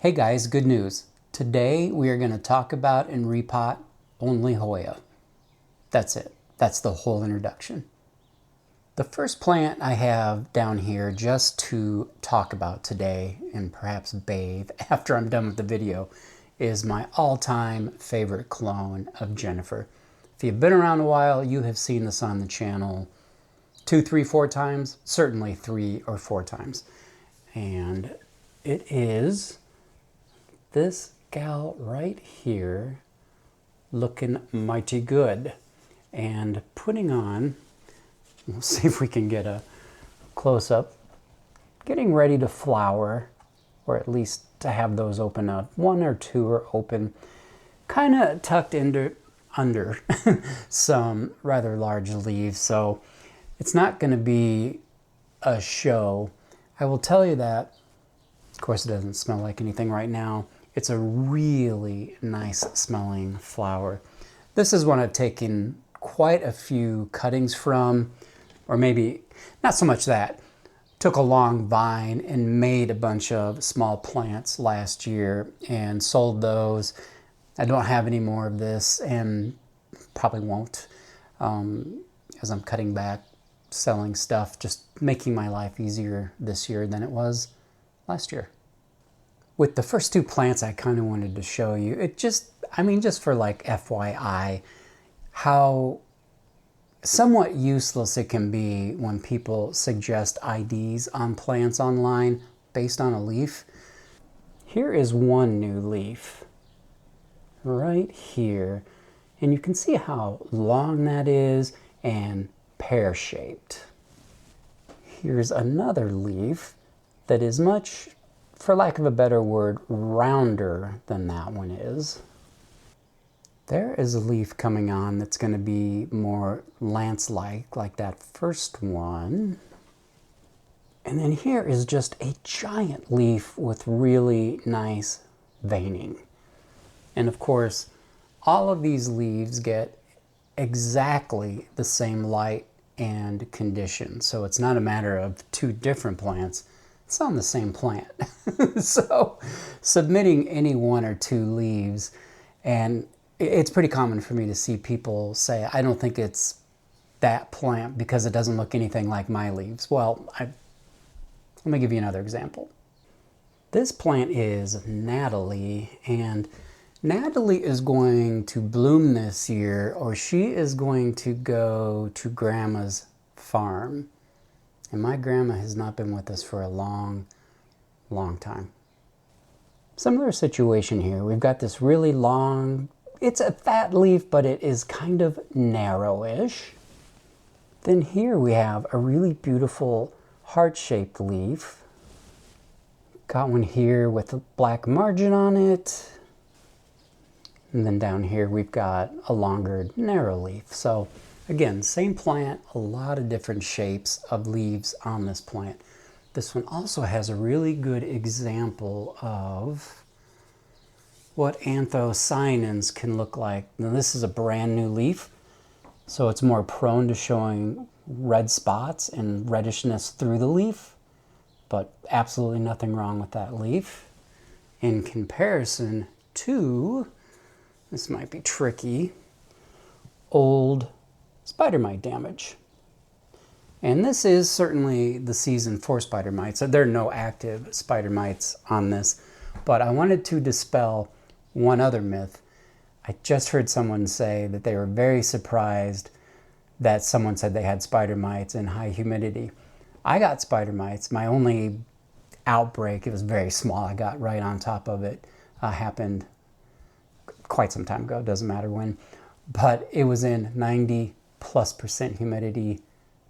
Hey guys, good news. Today we are going to talk about and repot only Hoya. That's it. That's the whole introduction. The first plant I have down here just to talk about today and perhaps bathe after I'm done with the video is my all-time favorite clone of Jennifer. If you've been around a while, you have seen this on the channel 2, 3, 4 times, certainly 3 or 4 times. And it is this gal right here looking mighty good and putting on, we'll see if we can get a close-up, getting ready to flower, or at least to have those open up. 1 or 2 are open, kind of tucked under some rather large leaves, so it's not going to be a show. I will tell you that, of course, it doesn't smell like anything right now. It's a really nice smelling flower. This is one I've taken quite a few cuttings from, or maybe not so much that. Took a long vine and made a bunch of small plants last year and sold those. I don't have any more of this and probably won't as I'm cutting back, selling stuff, just making my life easier this year than it was last year. With the first 2 plants, I kind of wanted to show you, just for like FYI, how somewhat useless it can be when people suggest IDs on plants online based on a leaf. Here is one new leaf right here, and you can see how long that is and pear-shaped. Here's another leaf that is much, for lack of a better word, rounder than that one is. There is a leaf coming on that's going to be more lance-like, like that first one. And then here is just a giant leaf with really nice veining. And of course, all of these leaves get exactly the same light and condition. So it's not a matter of 2 different plants. It's on the same plant. So submitting any 1 or 2 leaves, and it's pretty common for me to see people say, I don't think it's that plant because it doesn't look anything like my leaves. Well, let me give you another example. This plant is Natalie, and Natalie is going to bloom this year, or she is going to go to Grandma's farm. And my grandma has not been with us for a long, long time. Similar situation here. We've got this really long, it's a fat leaf, but it is kind of narrowish. Then here we have a really beautiful heart-shaped leaf. Got one here with a black margin on it. And then down here we've got a longer, narrow leaf. So again, same plant, a lot of different shapes of leaves on this plant. This one also has a really good example of what anthocyanins can look like. Now this is a brand new leaf, so it's more prone to showing red spots and reddishness through the leaf, but absolutely nothing wrong with that leaf. In comparison to, this might be tricky, old spider mite damage. And this is certainly the season for spider mites. There are no active spider mites on this, but I wanted to dispel one other myth. I just heard someone say that they were very surprised that someone said they had spider mites in high humidity. I got spider mites. My only outbreak, it was very small, I got right on top of it, happened quite some time ago, doesn't matter when, but it was in 90+% humidity,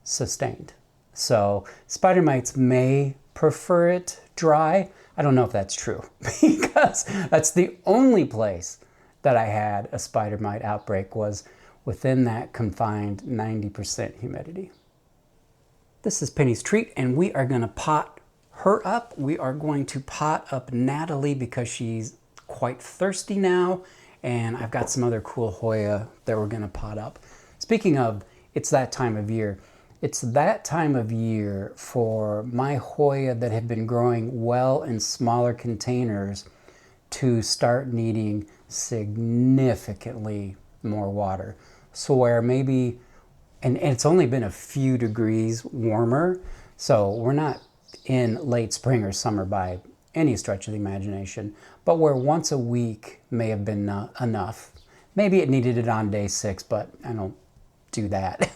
sustained. So spider mites may prefer it dry. I don't know if that's true because that's the only place that I had a spider mite outbreak was within that confined 90% humidity. This is Penny's treat, and we are going to pot her up. We are going to pot up Natalie because she's quite thirsty now, and I've got some other cool Hoya that we're going to pot up. Speaking of, it's that time of year. It's that time of year for my Hoya that have been growing well in smaller containers to start needing significantly more water. So where maybe, and it's only been a few degrees warmer, so we're not in late spring or summer by any stretch of the imagination, but where once a week may have been enough. Maybe it needed it on day 6, but I don't do that.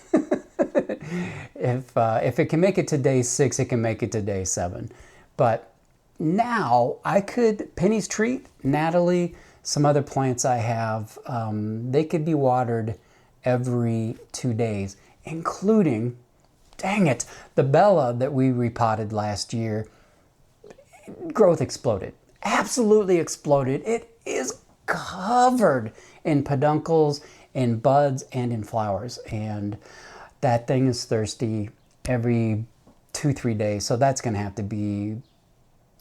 If it can make it to day 6, it can make it to day 7. But now I could, Penny's Treat, Natalie, some other plants I have, they could be watered every 2 days, including, dang it, the Bella that we repotted last year. Growth exploded, absolutely exploded. It is covered in peduncles, in buds, and in flowers, and that thing is thirsty every 2-3 days. So that's going to have to be,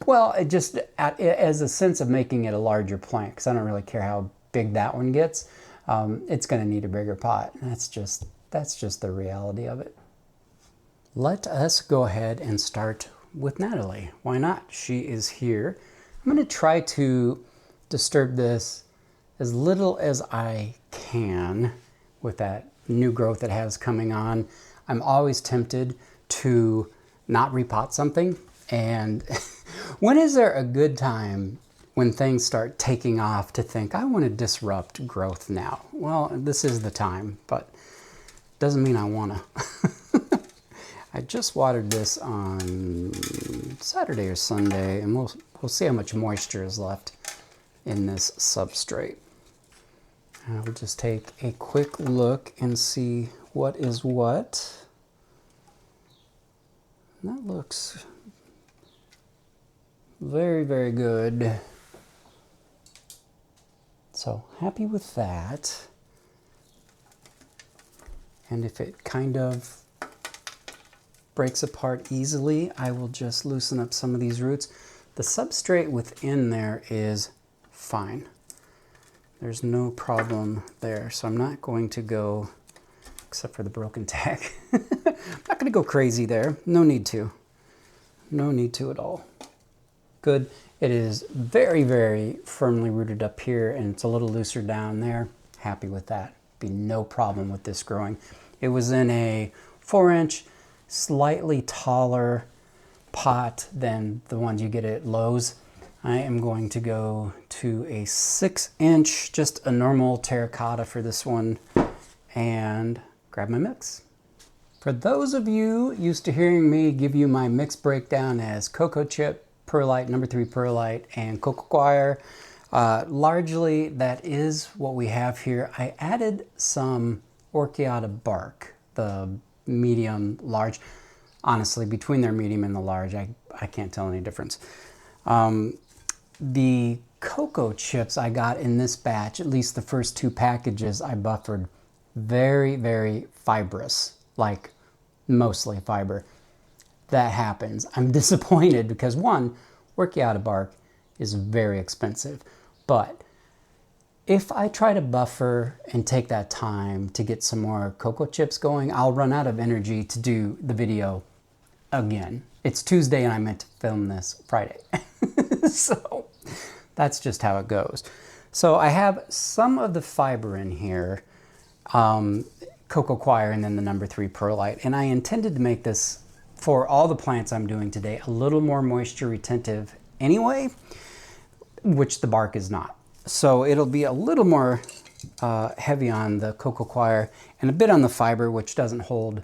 well, it just as a sense of making it a larger plant, because I don't really care how big that one gets. It's going to need a bigger pot. That's just the reality of it. Let us go ahead and start with Natalie. Why not? She is here. I'm going to try to disturb this as little as I can with that new growth it has coming on. I'm always tempted to not repot something. And when is there a good time when things start taking off to think, I want to disrupt growth now? Well, this is the time, but doesn't mean I want to. I just watered this on Saturday or Sunday, and we'll see how much moisture is left in this substrate. I will just take a quick look and see what is what. And that looks very, very good. So happy with that. And if it kind of breaks apart easily, I will just loosen up some of these roots. The substrate within there is fine. There's no problem there. So I'm not going to go, except for the broken tag, I'm not going to go crazy there. No need to. No need to at all. Good. It is very, very firmly rooted up here, and it's a little looser down there. Happy with that. Be no problem with this growing. It was in a 4-inch, slightly taller pot than the ones you get at Lowe's. I am going to go to a 6-inch, just a normal terracotta for this one, and grab my mix. For those of you used to hearing me give you my mix breakdown as cocoa chip, perlite, number 3 perlite, and cocoa coir, largely that is what we have here. I added some orchiata bark, the medium, large. Honestly, between their medium and the large, I can't tell any difference. The cocoa chips I got in this batch, at least the first 2 packages, I buffered very, very fibrous, like mostly fiber. That happens. I'm disappointed because, one, orchiata bark is very expensive, but if I try to buffer and take that time to get some more cocoa chips going, I'll run out of energy to do the video again. It's Tuesday and I meant to film this Friday. So that's just how it goes. So I have some of the fiber in here, cocoa coir, and then the number 3 perlite. And I intended to make this, for all the plants I'm doing today, a little more moisture retentive anyway, which the bark is not. So it'll be a little more heavy on the cocoa coir and a bit on the fiber, which doesn't hold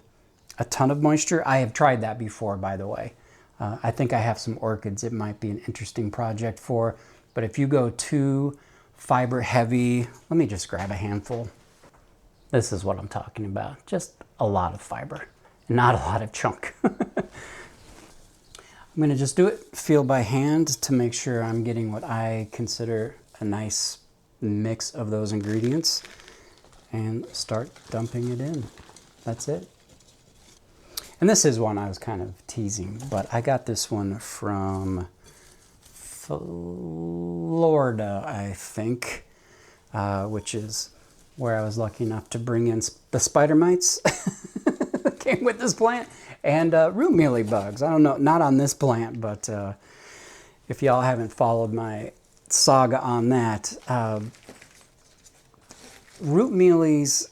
a ton of moisture. I have tried that before, by the way. I think I have some orchids it might be an interesting project for, but if you go too fiber heavy, let me just grab a handful. This is what I'm talking about. Just a lot of fiber, not a lot of chunk. I'm gonna just do it feel by hand to make sure I'm getting what I consider a nice mix of those ingredients and start dumping it in. That's it. And this is one I was kind of teasing, but I got this one from Florida, I think, which is where I was lucky enough to bring in the spider mites that came with this plant, and root mealy bugs. I don't know, not on this plant, but if y'all haven't followed my saga on that. Root mealies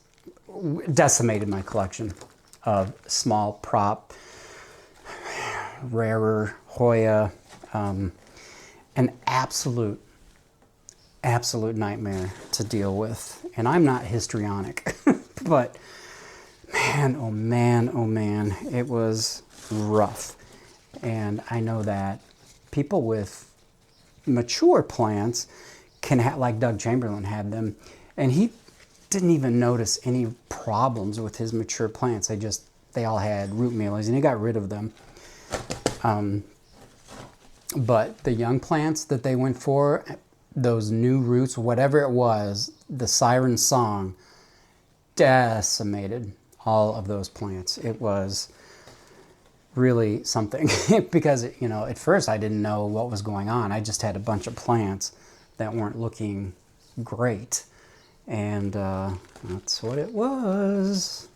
decimated my collection of small prop, rarer Hoya. An absolute nightmare to deal with. And I'm not histrionic, but man, oh man, oh man, it was rough. And I know that people with mature plants can have, like Doug Chamberlain had them, and he didn't even notice any problems with his mature plants. They all had root mealies, and he got rid of them. But the young plants that they went for, those new roots, whatever it was, the siren song decimated all of those plants. It was really something because, you know, at first I didn't know what was going on. I just had a bunch of plants that weren't looking great. And that's what it was.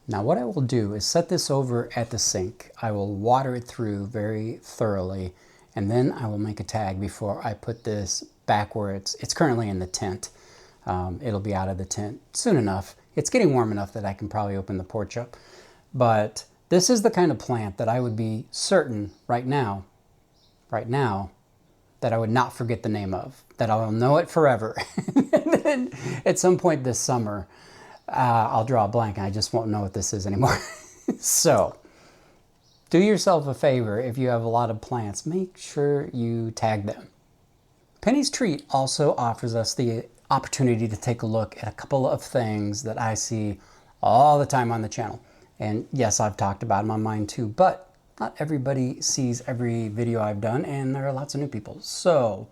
Now what I will do is set this over at the sink. I will water it through very thoroughly, and then I will make a tag before I put this back where it's currently in the tent. It'll be out of the tent soon enough. It's getting warm enough that I can probably open the porch up. But this is the kind of plant that I would be certain right now, that I would not forget the name of, that I will know it forever. And then at some point this summer, I'll draw a blank and I just won't know what this is anymore. So do yourself a favor. If you have a lot of plants, make sure you tag them. Penny's Treat also offers us the opportunity to take a look at a couple of things that I see all the time on the channel. And yes, I've talked about them on mine too, but not everybody sees every video I've done, and there are lots of new people. So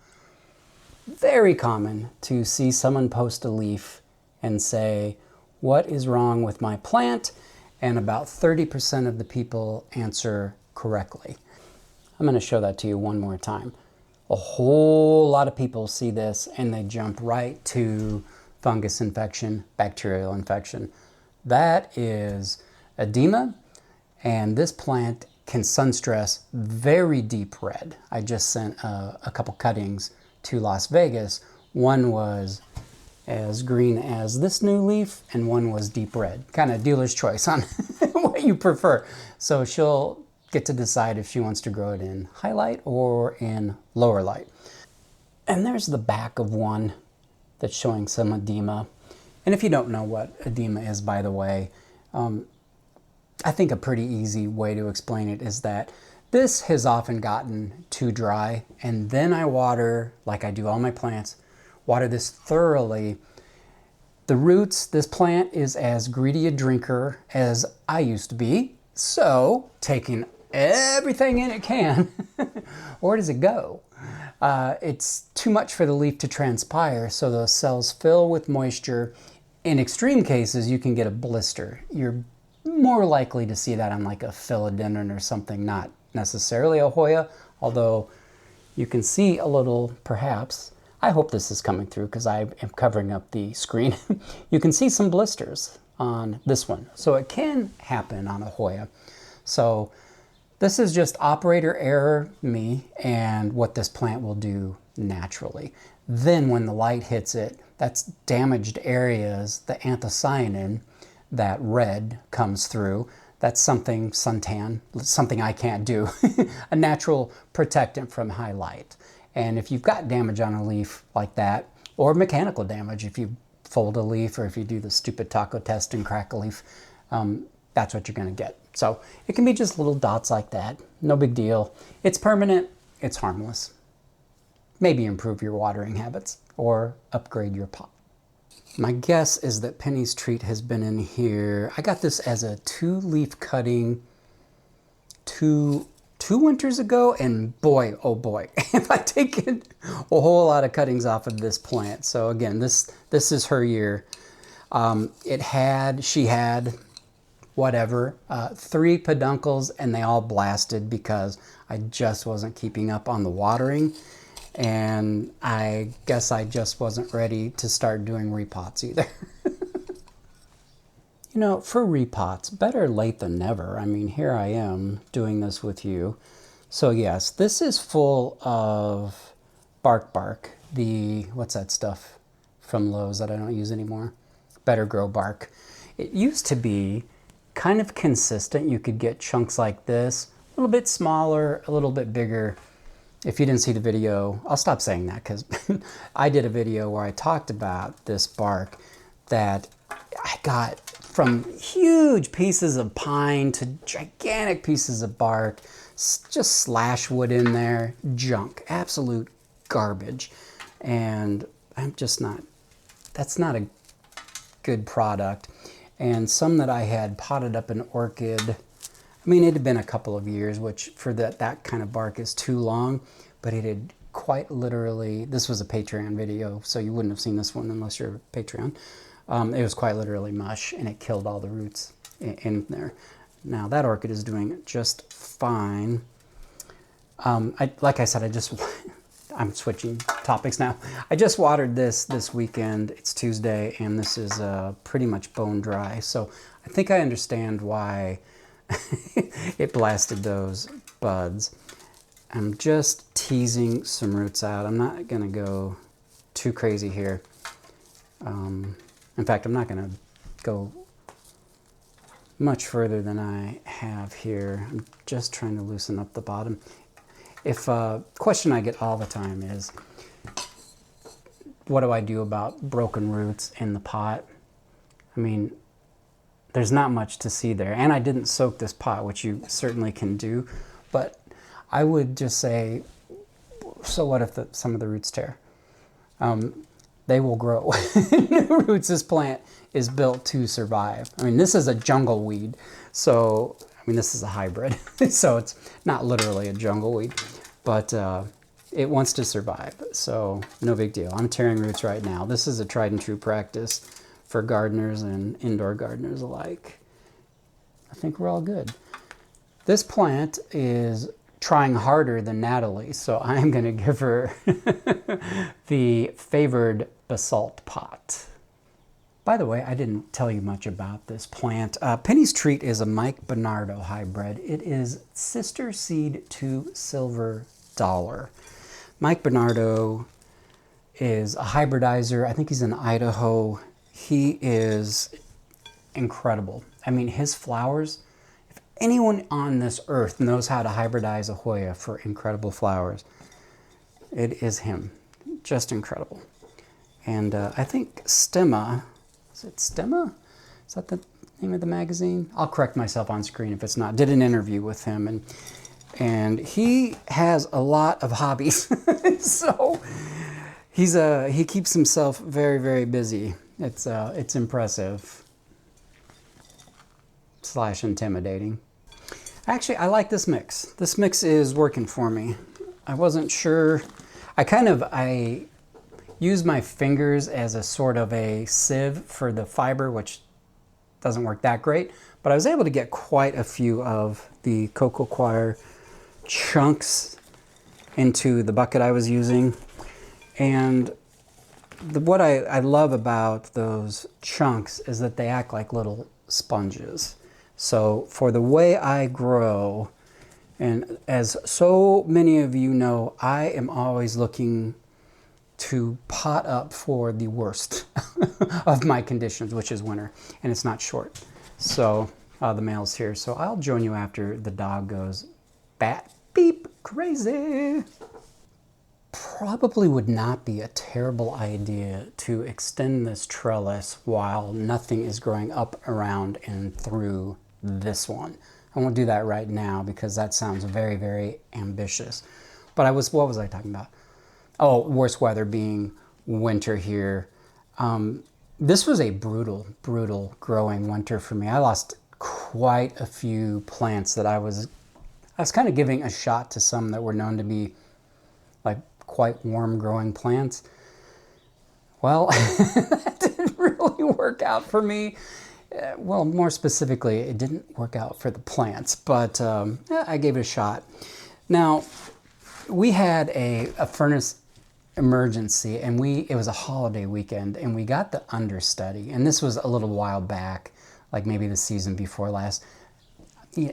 very common to see someone post a leaf and say, what is wrong with my plant? And about 30% of the people answer correctly. I'm going to show that to you one more time. A whole lot of people see this and they jump right to fungus infection, bacterial infection. That is edema, and this plant can sunstress very deep red. I just sent a couple cuttings to Las Vegas. One was as green as this new leaf, and one was deep red. Kind of dealer's choice on what you prefer. So she'll get to decide if she wants to grow it in highlight or in lower light. And there's the back of one that's showing some edema. And if you don't know what edema is, by the way, I think a pretty easy way to explain it is that this has often gotten too dry, and then I water, like I do all my plants, water this thoroughly. The roots, this plant is as greedy a drinker as I used to be, so taking everything in it can, where does it go? It's too much for the leaf to transpire, so the cells fill with moisture. In extreme cases, you can get a blister. You're more likely to see that on like a philodendron or something, not necessarily a Hoya, although you can see a little, perhaps. I hope this is coming through because I am covering up the screen. You can see some blisters on this one. So it can happen on a Hoya. So this is just operator error, me, and what this plant will do naturally. Then when the light hits it, that's damaged areas, the anthocyanin, that red comes through. That's something, suntan, something I can't do. A natural protectant from high light. And if you've got damage on a leaf like that, or mechanical damage, if you fold a leaf or if you do the stupid taco test and crack a leaf, that's what you're going to get. So it can be just little dots like that. No big deal. It's permanent. It's harmless. Maybe improve your watering habits or upgrade your pot. My guess is that Penny's Treat has been in here. I got this as a 2-leaf cutting two winters ago, and boy, oh boy, have I taken a whole lot of cuttings off of this plant. So again, this is her year. She had whatever, 3 peduncles, and they all blasted because I just wasn't keeping up on the watering. And I guess I just wasn't ready to start doing repots either. You know, for repots, better late than never. I mean, here I am doing this with you. So yes, this is full of bark. What's that stuff from Lowe's that I don't use anymore? Better Grow Bark. It used to be kind of consistent. You could get chunks like this, a little bit smaller, a little bit bigger. If you didn't see the video, I'll stop saying that because I did a video where I talked about this bark that I got from huge pieces of pine to gigantic pieces of bark, just slash wood in there, junk, absolute garbage. And I'm just not, that's not a good product. And some that I had potted up in orchid, I mean, it had been a couple of years, which for that kind of bark is too long, but it had quite literally, this was a Patreon video, so you wouldn't have seen this one unless you're a Patreon. It was quite literally mush, and it killed all the roots in there. Now, that orchid is doing just fine. Like I said, I'm switching topics now. I just watered this weekend. It's Tuesday, and this is pretty much bone dry. So I think I understand why it blasted those buds. I'm just teasing some roots out. I'm not going to go too crazy here. In fact, I'm not going to go much further than I have here. I'm just trying to loosen up the bottom. If question I get all the time is, what do I do about broken roots in the pot? I mean, there's not much to see there. And I didn't soak this pot, which you certainly can do. But I would just say, so what if some of the roots tear? They will grow. New roots, this plant is built to survive. I mean, this is a jungle weed. So, I mean, this is a hybrid. So it's not literally a jungle weed, but it wants to survive. So no big deal. I'm tearing roots right now. This is a tried and true practice for gardeners and indoor gardeners alike. I think we're all good. This plant is trying harder than Natalie, so I'm going to give her the favored basalt pot. By the way, I didn't tell you much about this plant. Penny's Treat is a Mike Bernardo hybrid. It is sister seed to Silver Dollar. Mike Bernardo is a hybridizer. I think he's in Idaho. He is incredible. I mean, his flowers, if anyone on this earth knows how to hybridize a Hoya for incredible flowers, it is him. Just incredible. And I think Stemma, is it Stemma? Is that the name of the magazine? I'll correct myself on screen if it's not. Did an interview with him, and he has a lot of hobbies. So he keeps himself very, very busy. It's impressive / intimidating. Actually, I like this mix. This mix is working for me. I wasn't sure. I use my fingers as a sort of a sieve for the fiber, which doesn't work that great, but I was able to get quite a few of the Cocoa Choir chunks into the bucket I was using. And what I love about those chunks is that they act like little sponges. So for the way I grow, and as so many of you know, I am always looking to pot up for the worst of my conditions, which is winter, and it's not short. So the male's here, so I'll join you after the dog goes bat beep crazy. Probably would not be a terrible idea to extend this trellis while nothing is growing up around and through this one. I won't do that right now because that sounds very, very ambitious. But what was I talking about? Oh, worst weather being winter here. This was a brutal, brutal growing winter for me. I lost quite a few plants that I was kind of giving a shot to some that were known to be like quite warm growing plants. Well, that didn't really work out for me. Well, more specifically, it didn't work out for the plants, but I gave it a shot. Now, we had a furnace emergency, and it was a holiday weekend, and we got the understudy, and this was a little while back, like maybe the season before last.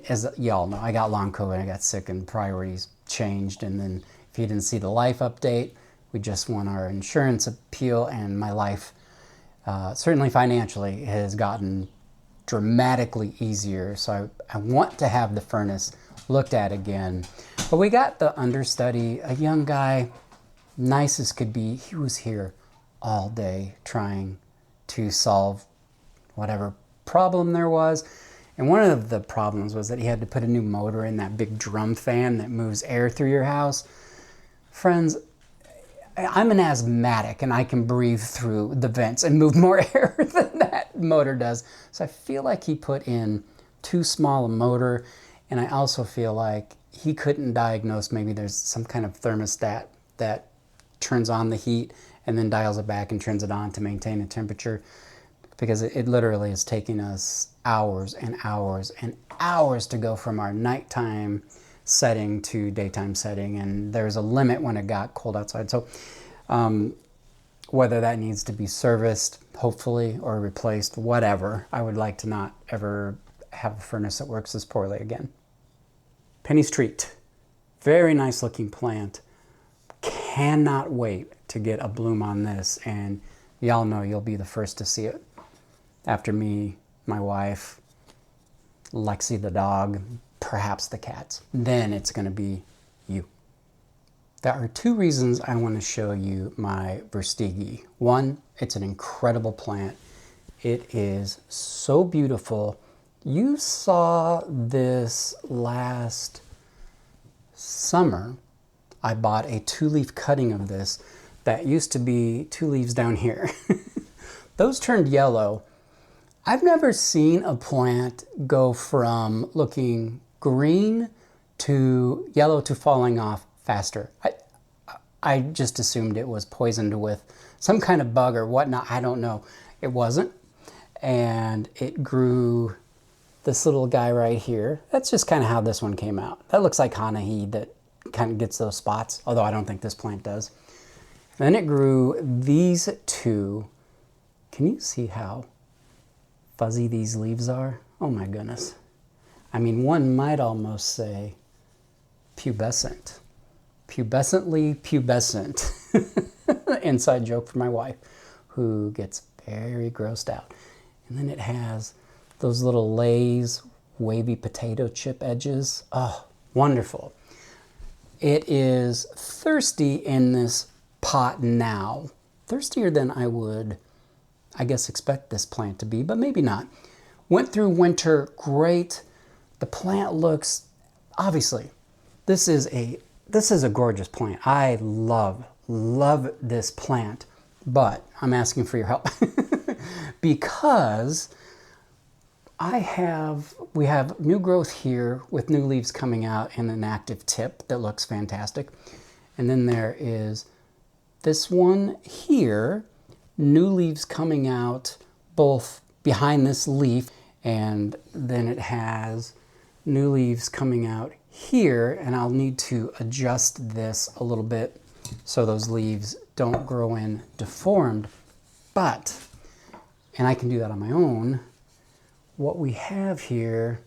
as y'all know, I got long COVID, I got sick, and priorities changed. And then if you didn't see the life update, we just won our insurance appeal, and my life, certainly financially, has gotten dramatically easier. So I want to have the furnace looked at again. But we got the understudy, a young guy, nice as could be. He was here all day trying to solve whatever problem there was. And one of the problems was that he had to put a new motor in that big drum fan that moves air through your house. Friends, I'm an asthmatic and I can breathe through the vents and move more air than that motor does. So I feel like he put in too small a motor, and I also feel like he couldn't diagnose maybe there's some kind of thermostat that turns on the heat and then dials it back and turns it on to maintain a temperature, because it literally is taking us hours and hours and hours to go from our nighttime setting to daytime setting, and there's a limit when it got cold outside. So whether that needs to be serviced, hopefully, or replaced, whatever, I would like to not ever have a furnace that works this poorly again. Penny's Treat. Very nice looking plant. Cannot wait to get a bloom on this, and y'all know you'll be the first to see it. After me, my wife, Lexi the dog, perhaps the cats. Then it's going to be you. There are two reasons I want to show you my Verstigi. One, it's an incredible plant. It is so beautiful. You saw this last summer. I bought a 2-leaf cutting of this that used to be 2 leaves down here. Those turned yellow. I've never seen a plant go from looking green to yellow to falling off faster. I just assumed it was poisoned with some kind of bug or whatnot. I don't know. It wasn't. And it grew this little guy right here. That's just kind of how this one came out. That looks like Hanahi that kind of gets those spots, although I don't think this plant does. Then it grew these two. Can you see how fuzzy these leaves are? Oh my goodness. I mean, one might almost say pubescent. Pubescently pubescent. Inside joke for my wife, who gets very grossed out. And then it has those little lays, wavy potato chip edges. Oh, wonderful. It is thirsty in this pot now. Thirstier than I would, I guess, expect this plant to be, but maybe not. Went through winter great. The plant looks, obviously, this is a gorgeous plant. I love this plant, but I'm asking for your help because we have new growth here with new leaves coming out and an active tip that looks fantastic. And then there is this one here, new leaves coming out both behind this leaf, and then it has new leaves coming out here, and I'll need to adjust this a little bit so those leaves don't grow in deformed. But, and I can do that on my own, what we have here,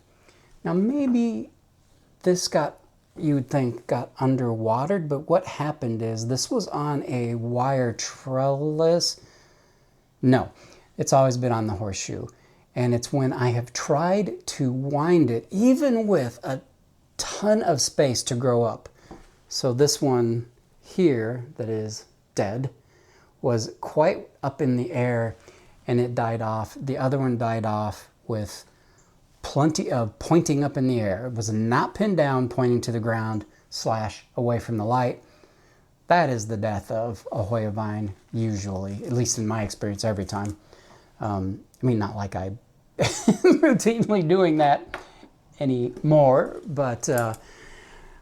now maybe this you would think got underwatered, but what happened is this was on a wire trellis. No, it's always been on the horseshoe. And it's when I have tried to wind it, even with a ton of space to grow up. So this one here that is dead was quite up in the air and it died off. The other one died off with plenty of pointing up in the air. It was not pinned down, pointing to the ground / away from the light. That is the death of a Hoya vine, usually, at least in my experience, every time. I mean, not like I'm routinely doing that anymore, but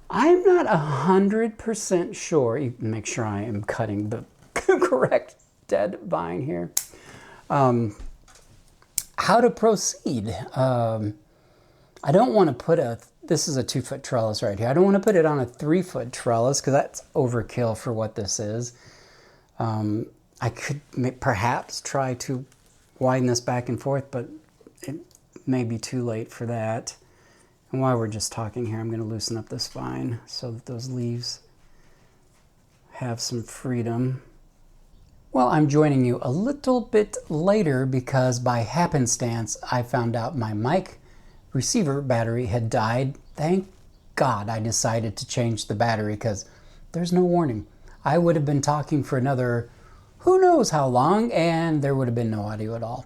I'm not 100% sure. You can make sure I am cutting the correct dead vine here. How to proceed? I don't want to put this is a 2-foot trellis right here. I don't want to put it on a 3-foot trellis because that's overkill for what this is. I could perhaps try to widen this back and forth, but it may be too late for that. And while we're just talking here, I'm going to loosen up this vine so that those leaves have some freedom. Well, I'm joining you a little bit later because by happenstance, I found out my mic receiver battery had died. Thank God I decided to change the battery because there's no warning. I would have been talking for another who knows how long and there would have been no audio at all.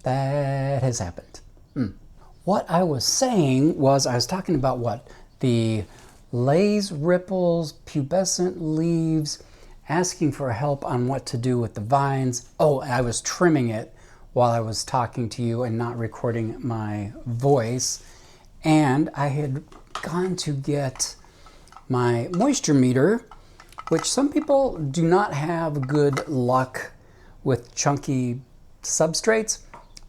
That has happened. What I was saying was I was talking about what? The lays, ripples, pubescent leaves, asking for help on what to do with the vines. Oh, I was trimming it while I was talking to you and not recording my voice. And I had gone to get my moisture meter, which some people do not have good luck with chunky substrates.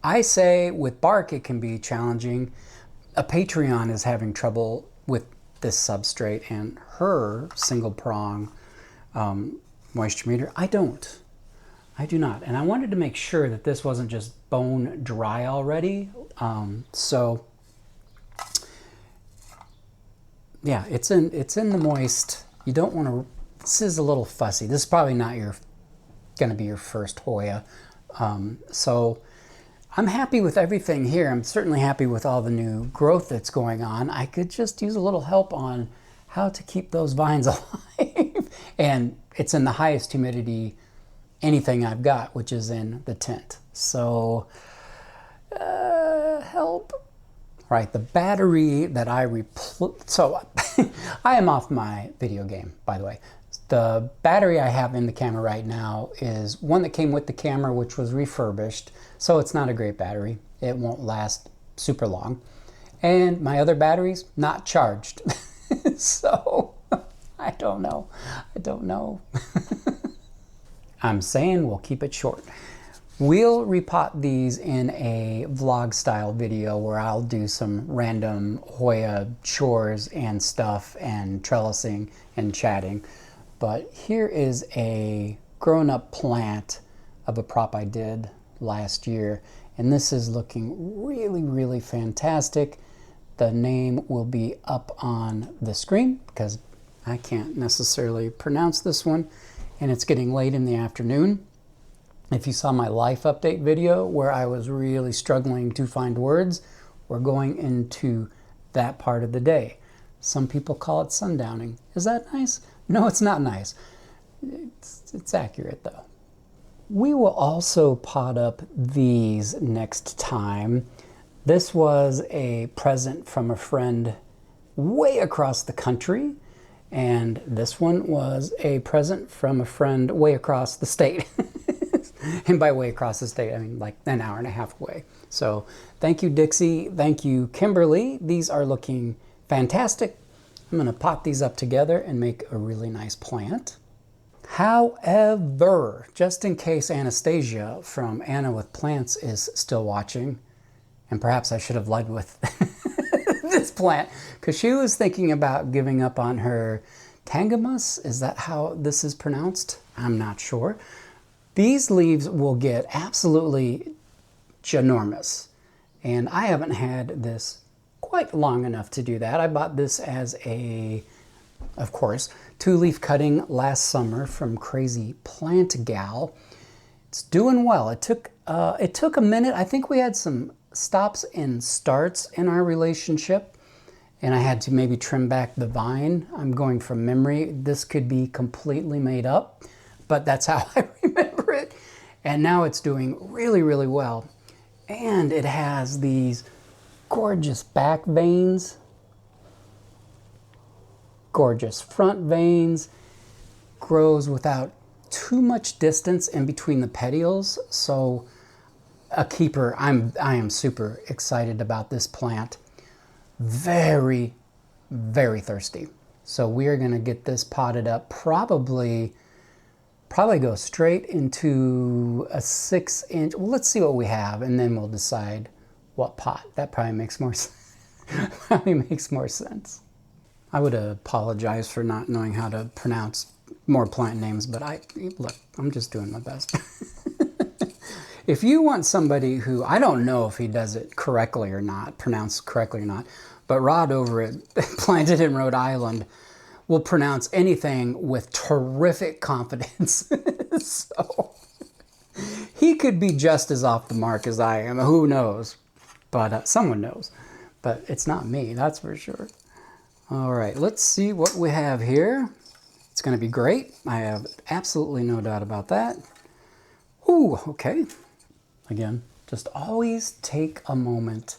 I say with bark it can be challenging. A Patreon is having trouble with this substrate and her single prong moisture meter. I do not. And I wanted to make sure that this wasn't just bone dry already. So yeah, it's in the moist. You don't want to, this is a little fussy. This is probably not going to be your first Hoya. So I'm happy with everything here. I'm certainly happy with all the new growth that's going on. I could just use a little help on how to keep those vines alive. And it's in the highest humidity anything I've got, which is in the tent. So help. Right, the battery that I so I am off my video game, by the way. The battery I have in the camera right now is one that came with the camera, which was refurbished. So it's not a great battery. It won't last super long. And my other battery's not charged. So I don't know. I'm saying we'll keep it short. We'll repot these in a vlog style video where I'll do some random Hoya chores and stuff and trellising and chatting. But here is a grown up plant of a prop I did last year. And this is looking really, really fantastic. The name will be up on the screen because I can't necessarily pronounce this one. And it's getting late in the afternoon. If you saw my life update video where I was really struggling to find words, we're going into that part of the day. Some people call it sundowning. Is that nice? No, it's not nice. It's accurate though. We will also pot up these next time. This was a present from a friend way across the country. And this one was a present from a friend way across the state. And by way across the state, I mean like an hour and a half away. So thank you, Dixie. Thank you, Kimberly. These are looking fantastic. I'm going to pot these up together and make a really nice plant. However, just in case Anastasia from Anna with Plants is still watching, and perhaps I should have led with this plant, because she was thinking about giving up on her tangamus. Is that how this is pronounced? I'm not sure. These leaves will get absolutely ginormous. And I haven't had this quite long enough to do that. I bought this as a, of course, 2-leaf cutting last summer from Crazy Plant Gal. It's doing well. It took a minute. I think we had some stops and starts in our relationship. And I had to maybe trim back the vine. I'm going from memory. This could be completely made up, but that's how I remember it. And now it's doing really, really well. And it has these gorgeous back veins, gorgeous front veins, grows without too much distance in between the petioles. So a keeper. I am super excited about this plant. Very, very thirsty. So we are going to get this potted up, probably go straight into a 6-inch. Well, let's see what we have, and then we'll decide what pot. That probably makes more sense. I would apologize for not knowing how to pronounce more plant names, but look, I'm just doing my best. If you want somebody who, I don't know if he does it correctly or not, pronounced correctly or not, But Rod over at Planted in Rhode Island will pronounce anything with terrific confidence. So he could be just as off the mark as I am. Who knows? But someone knows. But it's not me, that's for sure. All right, let's see what we have here. It's going to be great. I have absolutely no doubt about that. Ooh, okay. Again, just always take a moment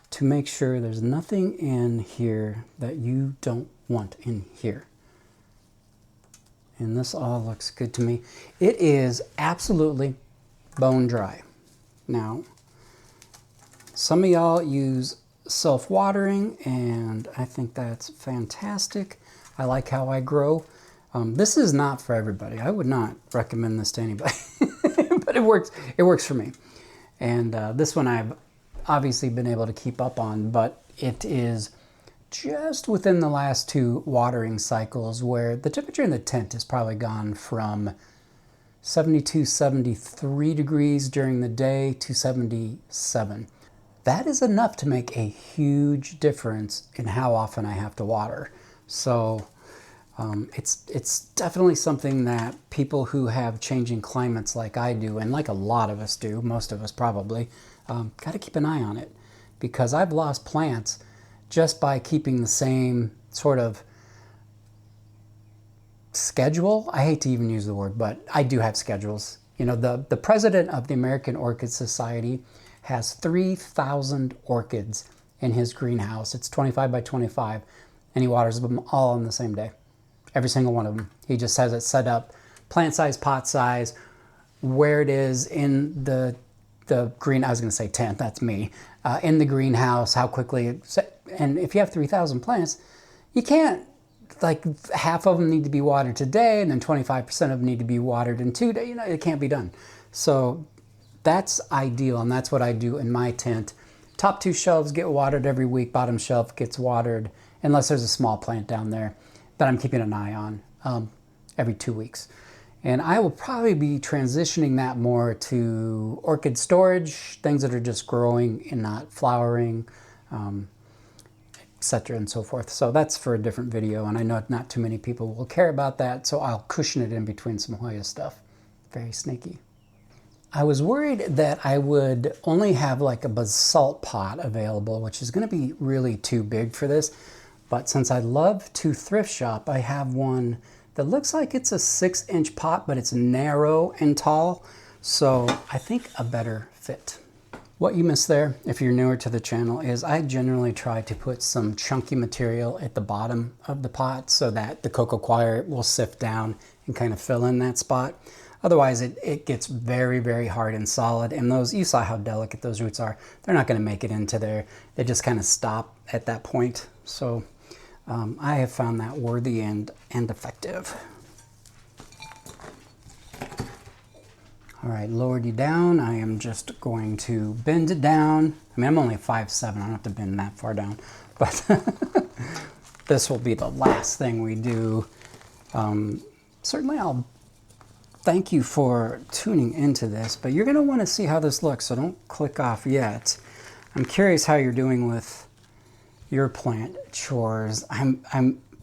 to make sure there's nothing in here that you don't want in here. And this all looks good to me. It is absolutely bone dry. Now, some of y'all use self-watering, and I think that's fantastic. I like how I grow. This is not for everybody. I would not recommend this to anybody, but it works. It works for me. And this one I've obviously been able to keep up on, but it is just within the last 2 watering cycles where the temperature in the tent has probably gone from 72, 73 degrees during the day to 77. That is enough to make a huge difference in how often I have to water. So it's definitely something that people who have changing climates like I do, and like a lot of us do, most of us probably, got to keep an eye on it, because I've lost plants just by keeping the same sort of schedule. I hate to even use the word, but I do have schedules. You know, the president of the American Orchid Society has 3,000 orchids in his greenhouse. It's 25 by 25, and he waters them all on the same day. Every single one of them. He just has it set up, plant size, pot size, where it is in the green, I was going to say tent, that's me, in the greenhouse, how quickly, and if you have 3,000 plants, you can't, like, half of them need to be watered today, and then 25% of them need to be watered in 2 days. You know, it can't be done. So that's ideal, and that's what I do in my tent. Top 2 shelves get watered every week, bottom shelf gets watered, unless there's a small plant down there that I'm keeping an eye on every 2 weeks. And I will probably be transitioning that more to orchid storage, things that are just growing and not flowering, etc. and so forth. So that's for a different video, and I know not too many people will care about that, so I'll cushion it in between some Hoya stuff. Very sneaky. I was worried that I would only have like a basalt pot available, which is going to be really too big for this. But since I love to thrift shop, I have one that looks like it's a 6-inch pot, but it's narrow and tall. So I think a better fit. What you missed there, if you're newer to the channel, is I generally try to put some chunky material at the bottom of the pot so that the cocoa coir will sift down and kind of fill in that spot. Otherwise, it gets very, very hard and solid. And those, you saw how delicate those roots are. They're not going to make it into there. They just kind of stop at that point. So I have found that worthy and effective. All right, lowered you down. I am just going to bend it down. I mean, I'm only 5'7". I don't have to bend that far down. But this will be the last thing we do. Certainly, I'll thank you for tuning into this, but you're going to want to see how this looks, so don't click off yet. I'm curious how you're doing with your plant chores.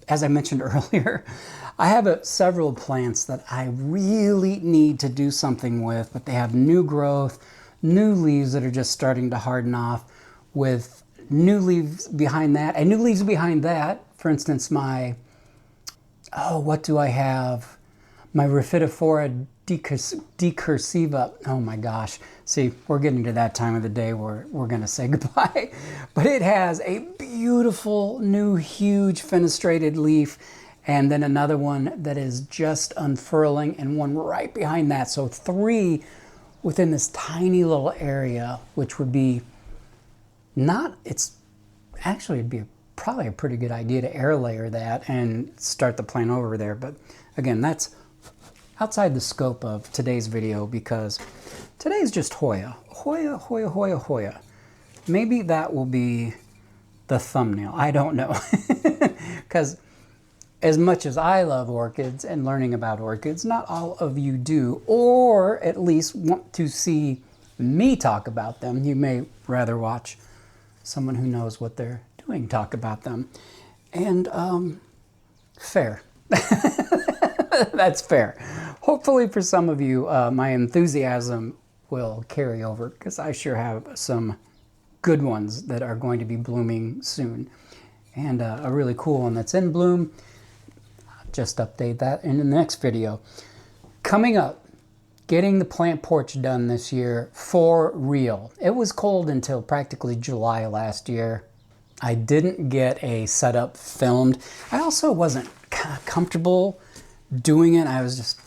As I mentioned earlier, I have several plants that I really need to do something with, but they have new growth, new leaves that are just starting to harden off, with new leaves behind that, and new leaves behind that. For instance, what do I have? My Rhaphidophora decursiva. Oh my gosh. See, we're getting to that time of the day where we're going to say goodbye. But it has a beautiful, new, huge fenestrated leaf, and then another one that is just unfurling, and one right behind that. So 3 within this tiny little area, which would be it'd be probably a pretty good idea to air layer that and start the plant over there. But again, that's outside the scope of today's video, because today's just Hoya. Hoya, Hoya, Hoya, Hoya. Maybe that will be the thumbnail. I don't know. Because as much as I love orchids and learning about orchids, not all of you do, or at least want to see me talk about them. You may rather watch someone who knows what they're doing talk about them. And fair. That's fair. Hopefully for some of you, my enthusiasm will carry over, because I sure have some good ones that are going to be blooming soon. And a really cool one that's in bloom. I'll just update that in the next video. Coming up, getting the plant porch done this year for real. It was cold until practically July last year. I didn't get a setup filmed. I also wasn't comfortable doing it. I was just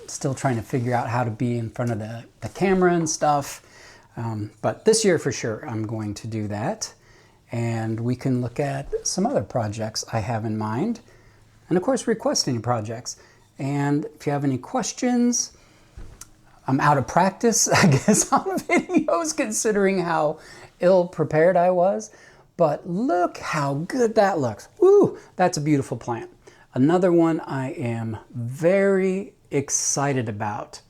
still trying to figure out how to be in front of the camera and stuff. But this year for sure, I'm going to do that. And we can look at some other projects I have in mind. And of course, request any projects. And if you have any questions, I'm out of practice, I guess, on videos, considering how ill prepared I was. But look how good that looks. Woo, that's a beautiful plant. Another one I am very excited about.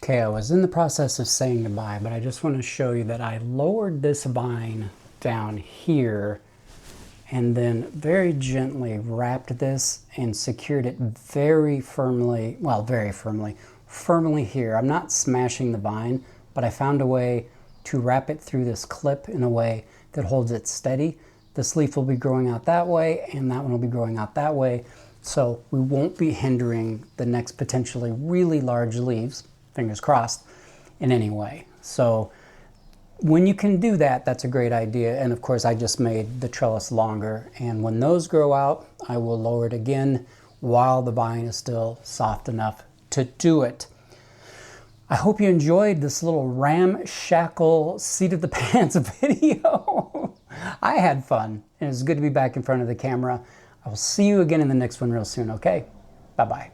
Okay, I was in the process of saying goodbye, but I just want to show you that I lowered this vine down here and then very gently wrapped this and secured it very firmly, well, very firmly, firmly here. I'm not smashing the vine, but I found a way to wrap it through this clip in a way that holds it steady. This leaf will be growing out that way, and that one will be growing out that way. So we won't be hindering the next potentially really large leaves, fingers crossed, in any way. So when you can do that, that's a great idea. And of course, I just made the trellis longer. And when those grow out, I will lower it again while the vine is still soft enough to do it. I hope you enjoyed this little ramshackle seat of the pants video. I had fun, and it's good to be back in front of the camera. I will see you again in the next one real soon, okay? Bye-bye.